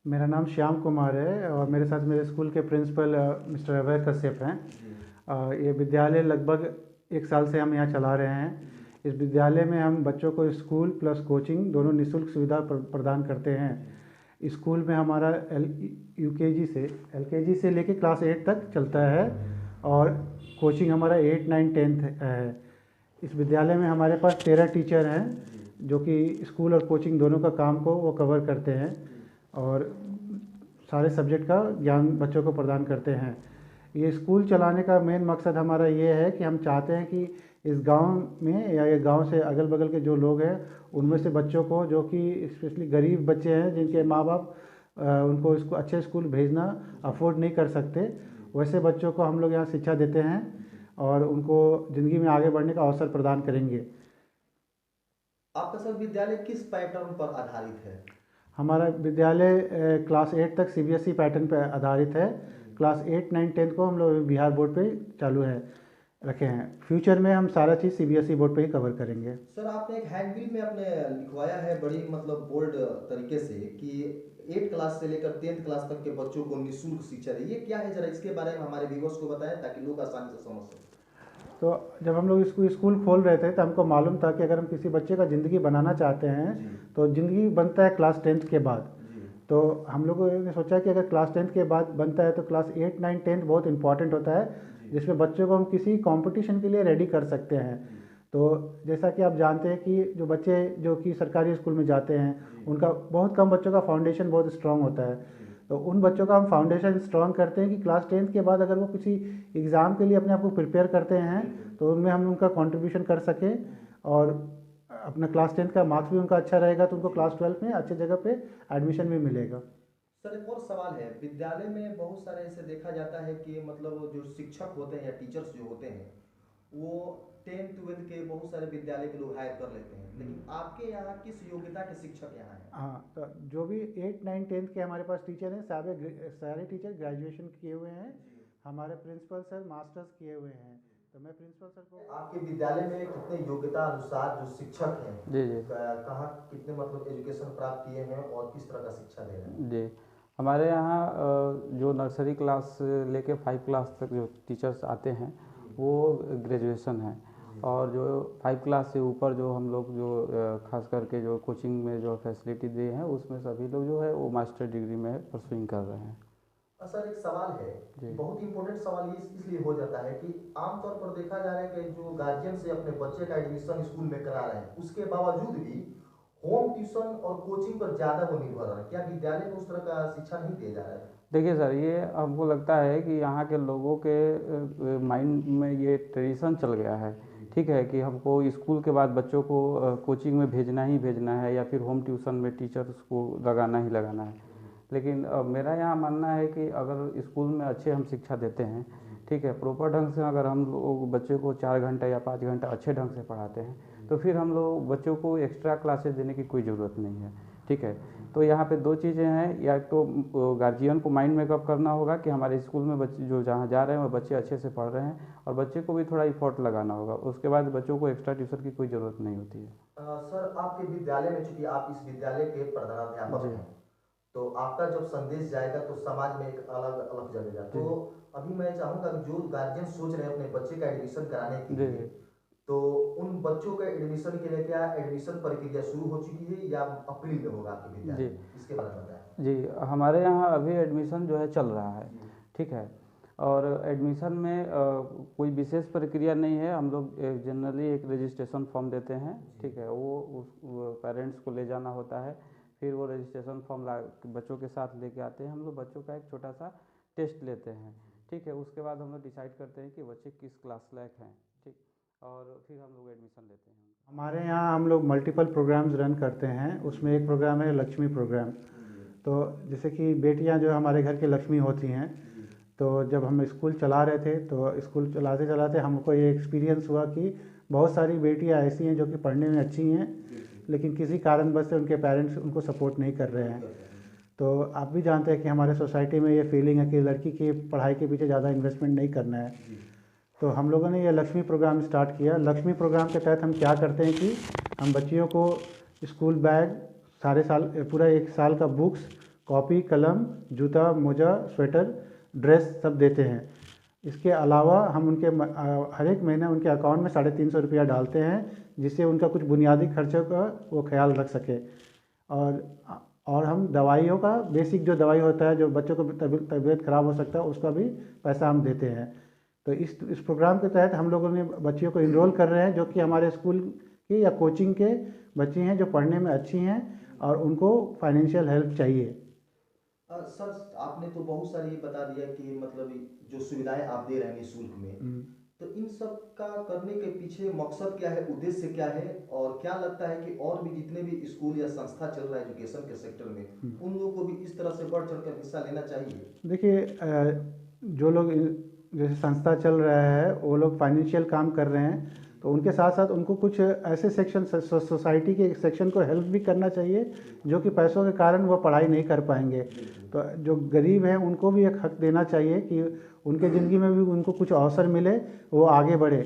मेरा नाम श्याम कुमार है और मेरे साथ मेरे स्कूल के प्रिंसिपल मिस्टर अभय कश्यप हैं। जी। ये विद्यालय लगभग 1 साल से हम यहाँ चला रहे हैं। इस विद्यालय में हम बच्चों को स्कूल प्लस कोचिंग दोनों निःशुल्क सुविधा प्रदान करते हैं। स्कूल में हमारा एलकेजी से लेके क्लास 8 तक चलता है और कोचिंग हमारा 8, 9, 10 है। इस विद्यालय में हमारे पास 13 टीचर हैं जी। जो कि स्कूल और कोचिंग दोनों का काम को वो कवर करते हैं जी। और सारे सब्जेक्ट का ज्ञान बच्चों को प्रदान करते हैं। ये स्कूल चलाने का मेन मकसद हमारा ये है कि हम चाहते हैं कि इस गांव में या ये गांव से अगल बगल के जो लोग हैं उनमें से बच्चों को, जो कि स्पेशली गरीब बच्चे हैं जिनके माँ बाप उनको इसको अच्छे स्कूल भेजना अफोर्ड नहीं कर सकते, वैसे बच्चों को हम लोग यहाँ शिक्षा देते हैं और उनको ज़िंदगी में आगे बढ़ने का अवसर प्रदान करेंगे। आपका सब विद्यालय किस पैटर्न पर आधारित है? हमारा विद्यालय क्लास 8 तक सीबीएसई पैटर्न पर आधारित है। जी। क्लास 8, 9, 10 को हम लोग बिहार बोर्ड पे चालू है रखे हैं। फ्यूचर में हम सारा चीज़ सीबीएसई बोर्ड पे ही कवर करेंगे। सर, आपने एक हैंडबिल में आपने लिखवाया है बड़ी मतलब बोल्ड तरीके से कि 8 क्लास से लेकर 10th क्लास तक के बच्चों को निःशुल्क शिक्षा दी। ये क्या है, जरा इसके बारे में हमारे व्यूअर्स को बताएं ताकि लोग आसानी से समझ सकें। तो जब हम लोग इसको स्कूल खोल रहे थे तो हमको मालूम था कि अगर हम किसी बच्चे का ज़िंदगी बनाना चाहते हैं जी। तो ज़िंदगी बनता है क्लास 10th के बाद। जी। तो हम लोगों ने सोचा कि अगर क्लास 10th के बाद बनता है तो क्लास 8, 9, 10 बहुत इंपॉर्टेंट होता है, जी। जिसमें बच्चों को हम किसी कंपटीशन के लिए रेडी कर सकते हैं। जी। तो जैसा कि आप जानते हैं कि जो बच्चे जो कि सरकारी स्कूल में जाते हैं जी। उनका बहुत कम बच्चों का फाउंडेशन बहुत स्ट्रांग होता है। जी। तो उन बच्चों का हम फाउंडेशन स्ट्रांग करते हैं कि क्लास 10th के बाद अगर वो किसी एग्ज़ाम के लिए अपने आप को प्रिपेयर करते हैं बिल्कुल। तो उनमें हम उनका कंट्रीब्यूशन कर सकें और अपना क्लास 10th का मार्क्स भी उनका अच्छा रहेगा तो उनको जी। क्लास 12 में अच्छी जगह पे एडमिशन भी मिलेगा। सर, एक और सवाल है। विद्यालय में बहुत सारे ऐसे देखा जाता है कि मतलब जो शिक्षक होते हैं या टीचर्स जो होते हैं वो 10th 12th के बहुत सारे विद्यालय के लोग हायर कर लेते हैं, लेकिन आपके यहाँ किस योग्यता के शिक्षक यहाँ हैं? हाँ, तो जो भी 8, 9, 10th के हमारे पास टीचर हैं सारे टीचर ग्रेजुएशन किए हुए हैं। जी। हमारे प्रिंसिपल सर मास्टर्स किए हुए हैं। तो मैं प्रिंसिपल सर को आपके विद्यालय में कितने योग्यता अनुसार जो शिक्षक हैं, जी जी कहाँ कितने मतलब एजुकेशन प्राप्त किए हैं और किस तरह का शिक्षा दे रहे हैं? जी। हमारे यहाँ जो नर्सरी क्लास से लेके 5 क्लास तक जो टीचर्स आते हैं जी। वो ग्रेजुएशन है। जी। और जो 5 क्लास से ऊपर जो हम लोग जो खास करके जो कोचिंग में जो फैसिलिटी दिए हैं उसमें सभी लोग जो है वो मास्टर डिग्री में परसुइंग कर रहे हैं। सर, एक सवाल है, जी बहुत इंपॉर्टेंट सवाल ये इसलिए हो जाता है कि आमतौर पर देखा जा रहा है कि जो गार्जियन से अपने बच्चे का एडमिशन स्कूल में करा रहे हैं उसके बावजूद भी होम ट्यूशन और कोचिंग पर ज़्यादा वो निर्भर है। क्या विद्यालय में उस तरह का शिक्षा नहीं दिया जा रहा है? देखिए सर, ये हमको लगता है कि यहाँ के लोगों के माइंड में ये ट्रेडिशन चल गया है, ठीक है, कि हमको स्कूल के बाद बच्चों को कोचिंग में भेजना ही भेजना है या फिर होम ट्यूशन में टीचर्स को लगाना ही लगाना है। लेकिन मेरा यहाँ मानना है कि अगर स्कूल में अच्छे हम शिक्षा देते हैं, ठीक है, प्रॉपर ढंग से अगर हम लोग बच्चे को 4 घंटा या 5 घंटा अच्छे ढंग से पढ़ाते हैं तो फिर हम लोग बच्चों को एक्स्ट्रा क्लासेस देने की कोई ज़रूरत नहीं है, ठीक है। तो यहाँ पे 2 चीज़ें हैं, या तो गार्जियन को माइंड मेकअप करना होगा कि हमारे स्कूल में बच्चे जो जहाँ जा रहे हैं वो बच्चे अच्छे से पढ़ रहे हैं, और बच्चे को भी थोड़ा इफोर्ट लगाना होगा। उसके बाद बच्चों को एक्स्ट्रा ट्यूशन की कोई ज़रूरत नहीं होती है। सर, आपके विद्यालय में, चूंकि आप इस विद्यालय के प्रधानाध्यापक जी हैं, तो आपका जब संदेश जाएगा तो समाज में एक अलग अलग जगेगा। जी तो अभी मैं चाहूँगा कि जो गार्जियन सोच रहे हैं अपने बच्चे का एडमिशन कराने के जी लिए, तो उन बच्चों का एडमिशन के लिए क्या एडमिशन प्रक्रिया शुरू हो चुकी है या अप्रैल में होगा आपके विद्यालय जी में? इसके बारे में बताएं। जी। हमारे यहाँ अभी एडमिशन जो है चल रहा है, जी। ठीक है। और एडमिशन में कोई विशेष प्रक्रिया नहीं है। हम लोग जनरली एक रजिस्ट्रेशन फॉर्म देते हैं, ठीक है, वो उस पेरेंट्स को ले जाना होता है। फिर वो रजिस्ट्रेशन फॉर्म बच्चों के साथ लेके आते हैं। हम लोग बच्चों का एक छोटा सा टेस्ट लेते हैं, ठीक है। उसके बाद हम लोग डिसाइड करते हैं कि बच्चे किस क्लास लायक हैं, ठीक, और फिर हम लोग एडमिशन लेते हैं। हमारे यहाँ हम लोग मल्टीपल प्रोग्राम्स रन करते हैं। उसमें एक प्रोग्राम है लक्ष्मी प्रोग्राम। तो जैसे कि बेटियां जो हमारे घर की लक्ष्मी होती हैं, तो जब हम स्कूल चला रहे थे तो स्कूल चलाते चलाते हमको ये एक्सपीरियंस हुआ कि बहुत सारी बेटियां ऐसी हैं जो कि पढ़ने में अच्छी हैं लेकिन किसी कारणवश से उनके पेरेंट्स उनको सपोर्ट नहीं कर रहे हैं। तो आप भी जानते हैं कि हमारे सोसाइटी में ये फीलिंग है कि लड़की की पढ़ाई के पीछे ज़्यादा इन्वेस्टमेंट नहीं करना है। तो हम लोगों ने ये लक्ष्मी प्रोग्राम स्टार्ट किया। लक्ष्मी प्रोग्राम के तहत हम क्या करते हैं कि हम बच्चियों को स्कूल बैग सारे साल पूरा 1 साल का बुक्स कॉपी, कलम, जूता, मोजा, स्वेटर, ड्रेस सब देते हैं। इसके अलावा हम उनके हर एक महीने उनके अकाउंट में 350 रुपया डालते हैं, जिससे उनका कुछ बुनियादी खर्चों का वो ख्याल रख सके। और हम दवाइयों का बेसिक जो दवाई होता है, जो बच्चों को तबीयत ख़राब हो सकता है, उसका भी पैसा हम देते हैं। तो इस प्रोग्राम के तहत हम लोगों ने बच्चियों को इनरोल कर रहे हैं, जो कि हमारे स्कूल के या कोचिंग के बच्ची हैं, जो पढ़ने में अच्छी हैं और उनको फाइनेंशियल हेल्प चाहिए। सर, आपने तो बहुत सारी बता दिया कि मतलब जो सुविधाएं आप दे रहे हैं निःशुल्क में, तो इन सब का करने के पीछे मकसद क्या है, उद्देश्य क्या है, और क्या लगता है कि और भी जितने भी स्कूल या संस्था चल रहा है एजुकेशन के सेक्टर में, उन लोगों को भी इस तरह से बढ़ चढ़ कर हिस्सा लेना चाहिए? देखिए, जो लोग जैसे संस्था चल रहा है, वो लोग फाइनेंशियल काम कर रहे हैं, तो उनके साथ साथ उनको कुछ ऐसे सेक्शन सोसाइटी के सेक्शन को हेल्प भी करना चाहिए, जो कि पैसों के कारण वो पढ़ाई नहीं कर पाएंगे। तो जो गरीब हैं उनको भी एक हक देना चाहिए कि उनके ज़िंदगी में भी उनको कुछ अवसर मिले, वो आगे बढ़े।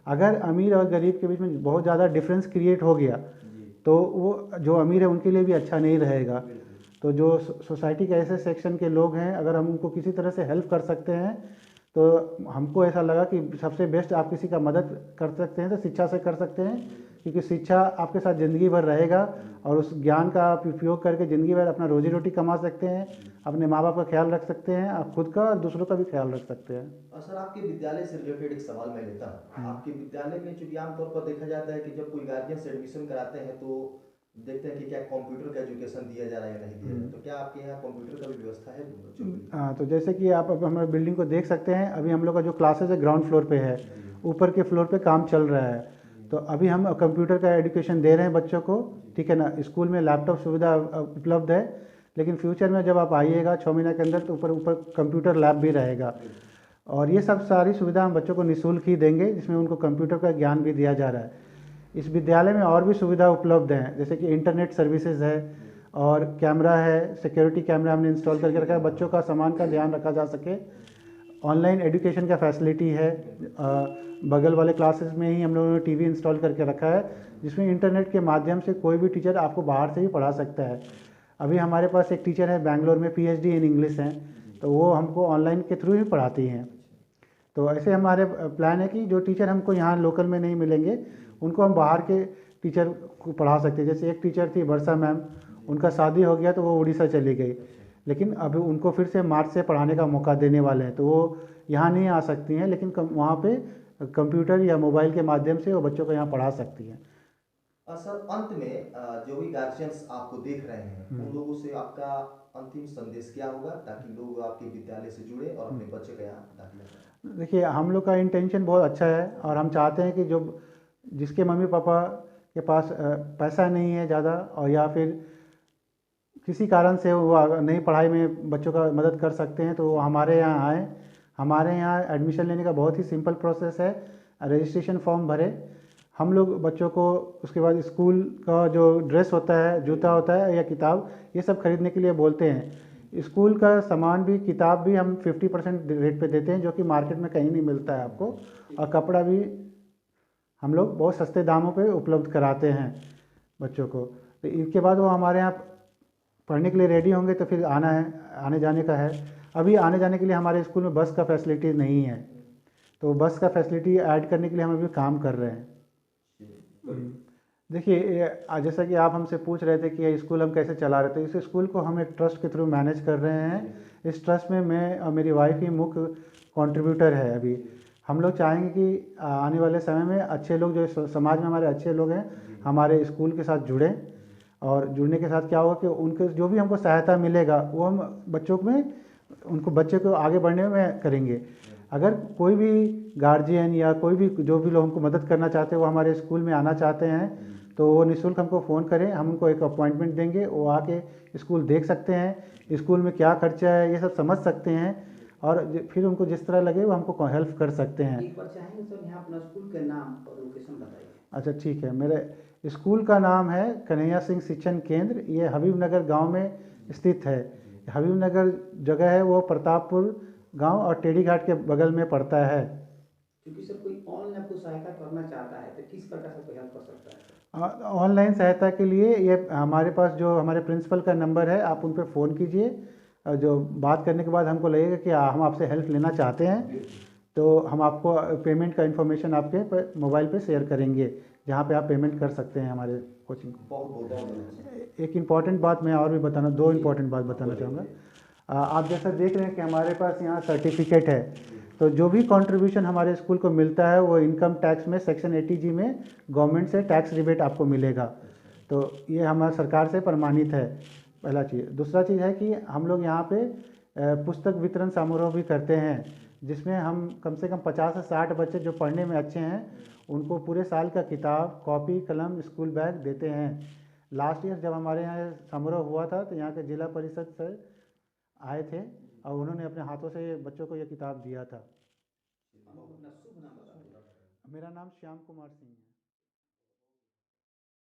अगर अमीर और गरीब के बीच में बहुत ज़्यादा डिफरेंस क्रिएट हो गया, तो वो जो अमीर है उनके लिए भी अच्छा नहीं रहेगा। तो जो सोसाइटी के ऐसे सेक्शन के लोग हैं, अगर हम उनको किसी तरह से हेल्प कर सकते हैं, तो हमको ऐसा लगा कि सबसे बेस्ट आप किसी का मदद कर सकते हैं तो शिक्षा से कर सकते हैं, क्योंकि शिक्षा आपके साथ ज़िंदगी भर रहेगा और उस ज्ञान का आप उपयोग करके ज़िंदगी भर अपना रोजी रोटी कमा सकते हैं, अपने माँ बाप का ख्याल रख सकते हैं, आप खुद का और दूसरों का भी ख्याल रख सकते हैं। और सर, आपके विद्यालय से रिलेटेड एक सवाल मैं लेता हूँ। आपके विद्यालय में चूंकि आमतौर पर देखा जाता है कि जब कोई गार्जियन से एडमिशन कराते हैं तो देखते हैं कि क्या कंप्यूटर का एजुकेशन दिया जा रहा है या नहीं दिया जा रहा है, तो क्या आपके यहाँ कंप्यूटर का भी व्यवस्था है बच्चों के लिए? हाँ, तो जैसे कि आप अब हमारे बिल्डिंग को देख सकते हैं, अभी हम लोग का जो क्लासेस है ग्राउंड फ्लोर पे है, ऊपर के फ्लोर पे काम चल रहा है। तो अभी हम कंप्यूटर का एजुकेशन दे रहे हैं बच्चों को, ठीक है ना। स्कूल में लैपटॉप सुविधा उपलब्ध है, लेकिन फ्यूचर में जब आप आइएगा 6 महीने के अंदर, तो ऊपर ऊपर कंप्यूटर लैब भी रहेगा। और ये सब सारी सुविधा हम बच्चों को निःशुल्क ही देंगे, जिसमें उनको कंप्यूटर का ज्ञान भी दिया जा रहा है। इस विद्यालय में और भी सुविधा उपलब्ध हैं, जैसे कि इंटरनेट सर्विसेज है और कैमरा है, सिक्योरिटी कैमरा हमने इंस्टॉल करके रखा है, बच्चों का सामान का ध्यान रखा जा सके। ऑनलाइन एजुकेशन का फैसिलिटी है, बगल वाले क्लासेस में ही हम लोगों ने टीवी इंस्टॉल करके रखा है, जिसमें इंटरनेट के माध्यम से कोई भी टीचर आपको बाहर से भी पढ़ा सकता है। अभी हमारे पास एक टीचर है बैंगलोर में, PhD इन इंग्लिश हैं, तो वो हमको ऑनलाइन के थ्रू ही पढ़ाती हैं। तो ऐसे हमारे प्लान है कि जो टीचर हमको यहाँ लोकल में नहीं मिलेंगे, उनको हम बाहर के टीचर को पढ़ा सकते हैं। जैसे एक टीचर थी वर्षा मैम, उनका शादी हो गया तो वो उड़ीसा चली गई, लेकिन अभी उनको फिर से मार्च से पढ़ाने का मौका देने वाले हैं, तो वो यहाँ नहीं आ सकती हैं, लेकिन वहाँ पे कंप्यूटर या मोबाइल के माध्यम से वो बच्चों को यहाँ पढ़ा सकती हैं। सर, अंत में जो भी गार्जियंस आपको देख रहे हैं, उन लोगों से आपका अंतिम संदेश क्या होगा, ताकि लोग आपके विद्यालय से जुड़े और अपने बच्चे का यहाँ दाखिला करें? देखिए, हम लोग का इंटेंशन बहुत अच्छा है और हम चाहते हैं कि जो जिसके मम्मी पापा के पास पैसा नहीं है ज़्यादा, और या फिर किसी कारण से वो नई पढ़ाई में बच्चों का मदद कर सकते हैं, तो वो हमारे यहाँ आएँ। हमारे यहाँ एडमिशन लेने का बहुत ही सिंपल प्रोसेस है। रजिस्ट्रेशन फॉर्म भरे, हम लोग बच्चों को उसके बाद स्कूल का जो ड्रेस होता है, जूता होता है या किताब, ये सब खरीदने के लिए बोलते हैं। स्कूल का सामान भी, किताब भी हम 50% रेट पे देते हैं, जो कि मार्केट में कहीं नहीं मिलता है आपको। और कपड़ा भी हम लोग बहुत सस्ते दामों पे उपलब्ध कराते हैं बच्चों को। तो इसके बाद वो हमारे यहाँ पढ़ने के लिए रेडी होंगे, तो फिर आना है, आने जाने का है। अभी आने जाने के लिए हमारे स्कूल में बस का फैसिलिटी नहीं है, तो बस का फैसिलिटी ऐड करने के लिए हम अभी काम कर रहे हैं। देखिए, जैसा कि आप हमसे पूछ रहे थे कि ये स्कूल हम कैसे चला रहे थे, इस स्कूल को हम एक ट्रस्ट के थ्रू मैनेज कर रहे हैं। इस ट्रस्ट में मैं और मेरी वाइफ ही मुख्य कंट्रीब्यूटर है। अभी हम लोग चाहेंगे कि आने वाले समय में अच्छे लोग, जो समाज में हमारे अच्छे लोग हैं, हमारे स्कूल के साथ जुड़ें। और जुड़ने के साथ क्या होगा कि उनके जो भी हमको सहायता मिलेगा, वो हम बच्चों में, उनको बच्चे को आगे बढ़ने में करेंगे। अगर कोई भी गार्जियन या कोई भी जो भी लोग हमको मदद करना चाहते हैं, वो हमारे स्कूल में आना चाहते हैं, तो वो निःशुल्क हमको फ़ोन करें, हम उनको एक अपॉइंटमेंट देंगे, वो आके स्कूल देख सकते हैं, स्कूल में क्या खर्चा है ये सब समझ सकते हैं, और फिर उनको जिस तरह लगे वो हमको हेल्प कर सकते हैं। एक बार चाहेंगे सर, यहाँ अपना स्कूल के नाम और लोकेशन बताइए। अच्छा, ठीक है। मेरे स्कूल का नाम है कन्हैया सिंह शिक्षण केंद्र, ये हबीब नगर गाँव में स्थित है। हबीब नगर जगह है वो प्रतापपुर गांव और टेढ़ी घाट के बगल में पड़ता है। क्योंकि सर कोई ऑनलाइन आपको सहायता करना चाहता है तो किस प्रकार से कोई हेल्प कर सकता है? ऑनलाइन सहायता के लिए ये हमारे पास जो हमारे प्रिंसिपल का नंबर है, आप उन पर फ़ोन कीजिए। जो बात करने के बाद हमको लगेगा कि हम आपसे हेल्प लेना चाहते हैं, तो हम आपको पेमेंट का इन्फॉर्मेशन आपके मोबाइल पे शेयर करेंगे, जहाँ पे आप पेमेंट कर सकते हैं हमारे कोचिंग को। बहुत बहुत धन्यवाद। एक इम्पॉर्टेंट बात मैं और भी बताना, दो इम्पॉर्टेंट बात बताना चाहूँगा। आप जैसा देख रहे हैं कि हमारे पास यहाँ सर्टिफिकेट है, तो जो भी कंट्रीब्यूशन हमारे स्कूल को मिलता है वो इनकम टैक्स में सेक्शन 80G में गवर्नमेंट से टैक्स रिबेट आपको मिलेगा। तो ये हमारी सरकार से प्रमाणित है, पहला चीज़। दूसरा चीज़ है कि हम लोग यहाँ पे पुस्तक वितरण समारोह भी करते हैं, जिसमें हम कम से कम 50 से 60 बच्चे जो पढ़ने में अच्छे हैं उनको पूरे साल का किताब, कॉपी, कलम, स्कूल बैग देते हैं। लास्ट ईयर जब हमारे यहाँ समारोह हुआ था तो यहाँ के जिला परिषद से आए थे और उन्होंने अपने हाथों से बच्चों को ये किताब दिया था। अपना शुभ नाम बताइए। मेरा नाम श्याम कुमार सिंह है।